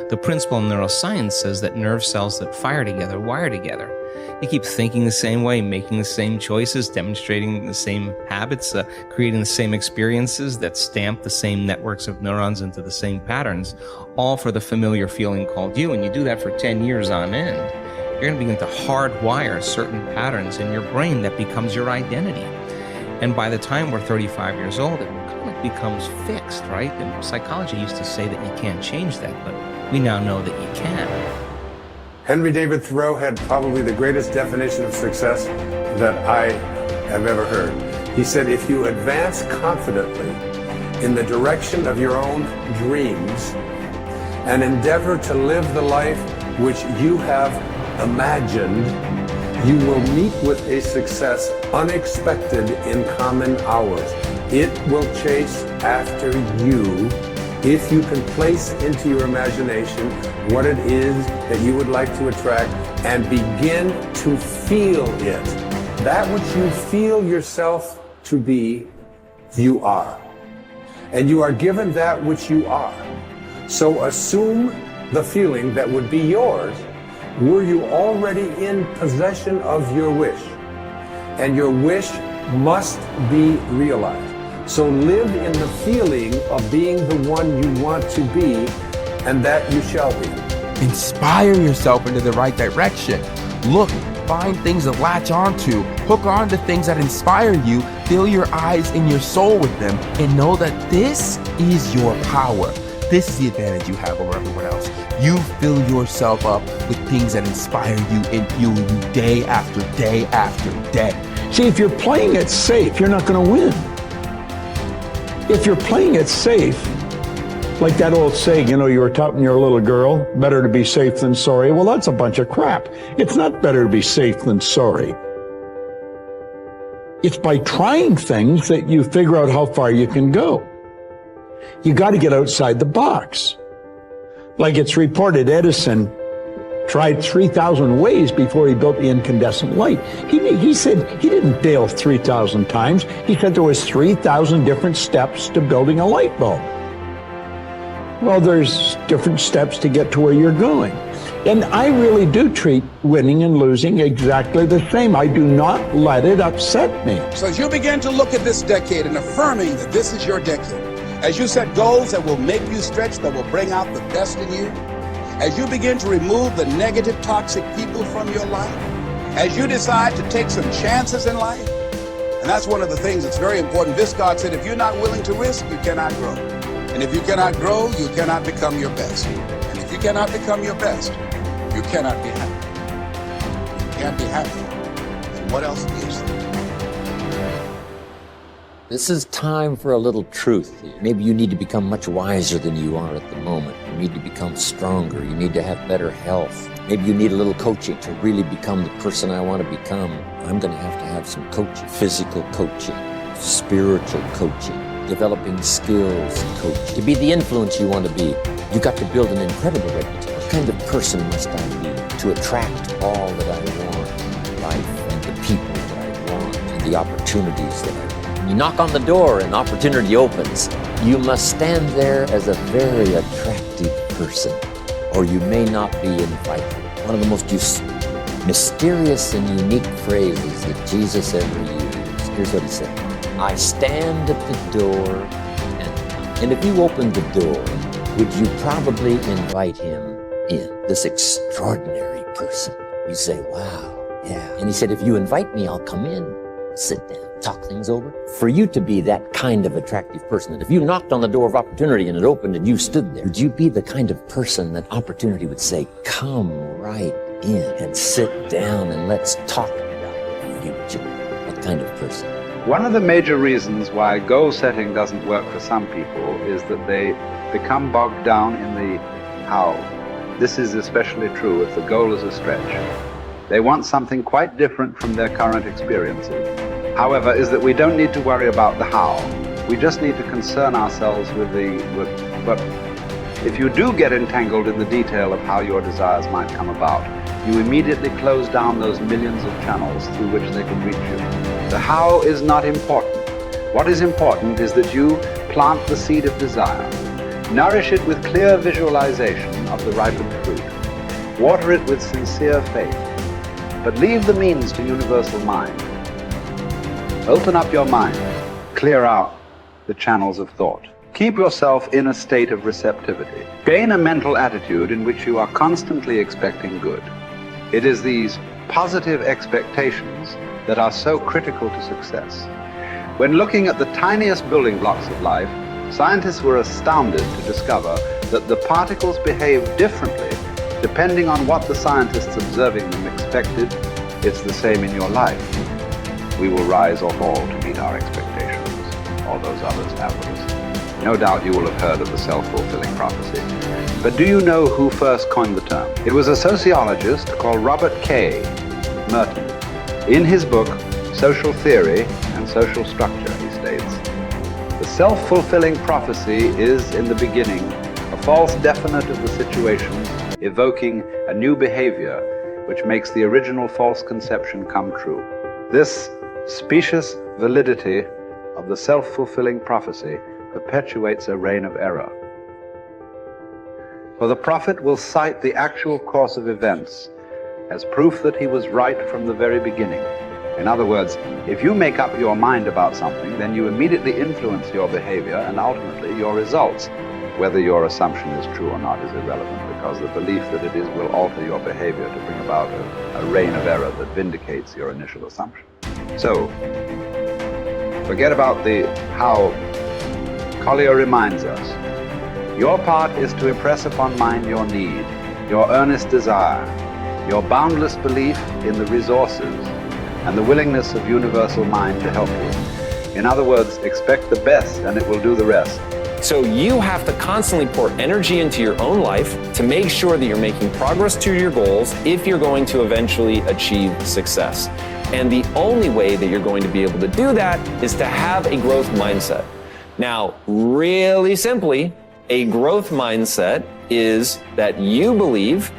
The principle in neuroscience says that nerve cells that fire together wire together. You keep thinking the same way, making the same choices, demonstrating the same habits, creating the same experiences that stamp the same networks of neurons into the same patterns, all for the familiar feeling called you. And you do that for 10 years on end. You're going to begin to hardwire certain patterns in your brain that becomes your identity. And by the time we're 35 years old, it kind of becomes fixed, right? And psychology used to say that you can't change that, but we now know that you can. Henry David Thoreau had probably the greatest definition of success that I have ever heard. He said, if you advance confidently in the direction of your own dreams and endeavor to live the life which you have imagined, you will meet with a success unexpected in common hours. It will chase after you if you can place into your imagination what it is that you would like to attract and begin to feel it. That which you feel yourself to be, you are. And you are given that which you are. So assume the feeling that would be yours were you already in possession of your wish. And your wish must be realized. So live in the feeling of being the one you want to be, and that you shall be. Inspire yourself into the right direction. Look, find things to latch onto, hook on to things that inspire you, fill your eyes and your soul with them, and know that this is your power. This is the advantage you have over everyone else. You fill yourself up with things that inspire you and fuel you day after day after day. See, if you're playing it safe, you're not going to win. If you're playing it safe, like that old saying, you were taught when you were a little girl, better to be safe than sorry. Well, that's a bunch of crap. It's not better to be safe than sorry. It's by trying things that you figure out how far you can go. You got to get outside the box. Like it's reported, Edison tried 3,000 ways before he built the incandescent light. He said he didn't fail 3,000 times. He said there was 3,000 different steps to building a light bulb. Well, there's different steps to get to where you're going. And I really do treat winning and losing exactly the same. I do not let it upset me. So as you begin to look at this decade and affirming that this is your decade, as you set goals that will make you stretch, that will bring out the best in you, as you begin to remove the negative, toxic people from your life, as you decide to take some chances in life, and that's one of the things that's very important. Viscard said, if you're not willing to risk, you cannot grow. And if you cannot grow, you cannot become your best. And if you cannot become your best, you cannot be happy. You can't be happy. And what else is there? This is time for a little truth. Maybe you need to become much wiser than you are at the moment. You need to become stronger. You need to have better health. Maybe you need a little coaching to really become the person I want to become. I'm going to have some coaching. Physical coaching, spiritual coaching, developing skills coaching. To be the influence you want to be, you got to build an incredible reputation. What kind of person must I be to attract all that I want in life and the people that I want and the opportunities that I want? You knock on the door and opportunity opens. You must stand there as a very attractive person, or you may not be invited. One of the most mysterious and unique phrases that Jesus ever used. Here's what he said. I stand at the door and if you opened the door, would you probably invite him in? This extraordinary person. You say, wow, yeah. And he said, if you invite me, I'll come in, sit down, talk things over. For you to be that kind of attractive person, that if you knocked on the door of opportunity and it opened and you stood there, would you be the kind of person that opportunity would say, come right in and sit down and let's talk about the future? What kind of person? One of the major reasons why goal setting doesn't work for some people is that they become bogged down in the how. This is especially true if the goal is a stretch. They want something quite different from their current experiences. However, is that we don't need to worry about the how. We just need to concern ourselves with but if you do get entangled in the detail of how your desires might come about, you immediately close down those millions of channels through which they can reach you. The how is not important. What is important is that you plant the seed of desire. Nourish it with clear visualization of the ripened fruit. Water it with sincere faith. But leave the means to universal mind. Open up your mind. Clear out the channels of thought. Keep yourself in a state of receptivity. Gain a mental attitude in which you are constantly expecting good. It is these positive expectations that are so critical to success. When looking at the tiniest building blocks of life, scientists were astounded to discover that the particles behave differently depending on what the scientists observing them expected. It's the same in your life. We will rise or fall to meet our expectations, or those others afterwards. No doubt you will have heard of the self-fulfilling prophecy. But do you know who first coined the term? It was a sociologist called Robert K. Merton. In his book, Social Theory and Social Structure, he states, "The self-fulfilling prophecy is, in the beginning, a false definite of the situations, evoking a new behavior which makes the original false conception come true. This specious validity of the self-fulfilling prophecy perpetuates a reign of error. For the prophet will cite the actual course of events as proof that he was right from the very beginning. In other words, if you make up your mind about something, then you immediately influence your behavior and ultimately your results. Whether your assumption is true or not is irrelevant, because the belief that it is will alter your behavior to bring about a reign of error that vindicates your initial assumption. So, forget about the how. Collier reminds us, your part is to impress upon mind your need, your earnest desire, your boundless belief in the resources, and the willingness of universal mind to help you. In other words, expect the best and it will do the rest. So you have to constantly pour energy into your own life to make sure that you're making progress to your goals if you're going to eventually achieve success. And the only way that you're going to be able to do that is to have a growth mindset. Now, really simply, a growth mindset is that you believe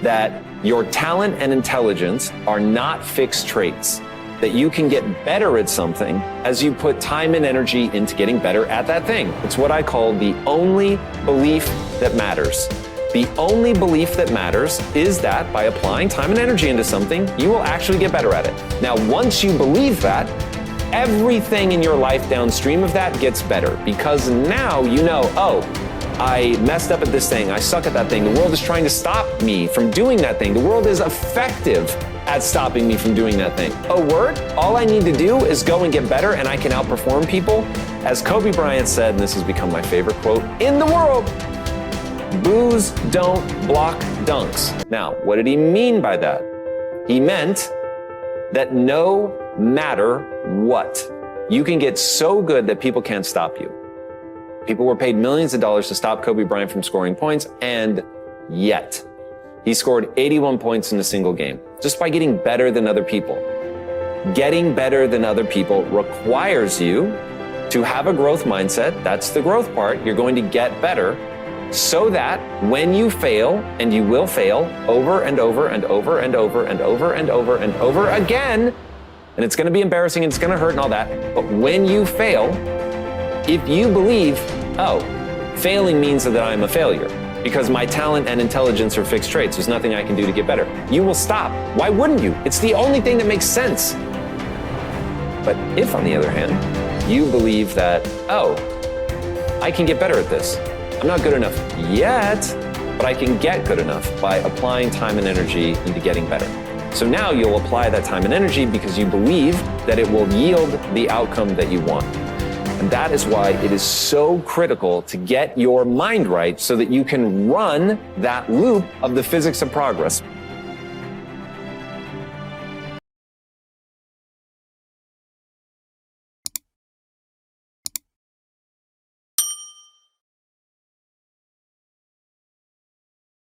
that your talent and intelligence are not fixed traits, that you can get better at something as you put time and energy into getting better at that thing. It's what I call the only belief that matters. The only belief that matters is that by applying time and energy into something, you will actually get better at it. Now, once you believe that, everything in your life downstream of that gets better, because now you know, oh, I messed up at this thing, I suck at that thing, the world is trying to stop me from doing that thing, the world is effective at stopping me from doing that thing. Oh, word? All I need to do is go and get better and I can outperform people. As Kobe Bryant said, and this has become my favorite quote in the world, boos don't block dunks. Now, what did he mean by that? He meant that no matter what, you can get so good that people can't stop you. People were paid millions of dollars to stop Kobe Bryant from scoring points, and yet he scored 81 points in a single game just by getting better than other people. Getting better than other people requires you to have a growth mindset. That's the growth part. You're going to get better so that when you fail, and you will fail over and over and over and over and over and over and over again, and it's going to be embarrassing and it's going to hurt and all that, but when you fail, if you believe, oh, failing means that I'm a failure because my talent and intelligence are fixed traits, there's nothing I can do to get better, you will stop. Why wouldn't you? It's the only thing that makes sense. But if, on the other hand, you believe that, oh, I can get better at this. I'm not good enough yet, but I can get good enough by applying time and energy into getting better. So now you'll apply that time and energy because you believe that it will yield the outcome that you want. And that is why it is so critical to get your mind right so that you can run that loop of the physics of progress.